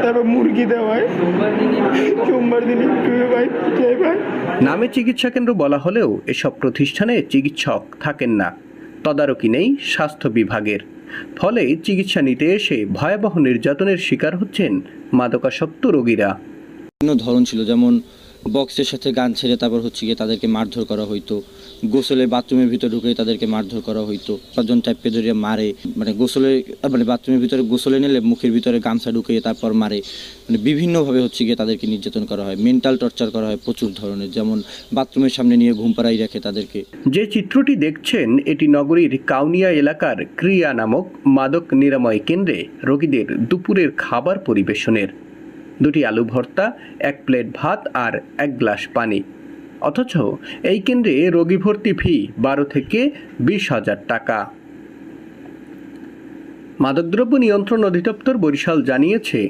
তারপর মুরগি দেওয়া হয় সোমবার দিন একটু ভাই ভাই। নামে চিকিৎসা কেন্দ্র বলা হলেও এসব প্রতিষ্ঠানে চিকিৎসক থাকেন না, তদারকি নেই স্বাস্থ্য বিভাগের। ফলে চিকিৎসা নিতে এসে ভয়াবহ নির্যাতনের শিকার হচ্ছেন মাদকাসক্ত রোগীরা। বিভিন্ন ধরন ছিল, যেমন বক্সের সাথে গান ছেড়ে তারপর হচ্ছে গিয়ে তাদেরকে মারধর করা হইতো, গোসলে বাথরুমের ভিতরে ঢুকে তাদেরকে মারধর করা হইতো, পাঁচজন টাইপকে ধরিয়ে মারে, বাথরুমের ভিতরে গোসলে নিলে মুখের ভিতরে গামছা ঢুকিয়ে তারপর মারে, বিভিন্নভাবে হচ্ছে গিয়ে তাদেরকে নির্যাতন করা হয়, মেন্টাল টর্চার করা হয় প্রচুর ধরনের, যেমন বাথরুমের সামনে নিয়ে ঘুম পাড়াই রাখে তাদেরকে। যে চিত্রটি দেখছেন এটি নগরীর কাউনিয়া এলাকার ক্রিয়া নামক মাদক নিরাময় কেন্দ্রে রোগীদের দুপুরের খাবার পরিবেশনের। 2টি আলু ভর্তা, 1 প্লেট ভাত আর 1 গ্লাস পানি। অথচ এই কেন্দ্রে রোগী ভর্তি ফি 12 থেকে 20,000 টাকা। মাদকদ্রব্য নিয়ন্ত্রণ অধিদপ্তর বরিশাল জানিয়েছে,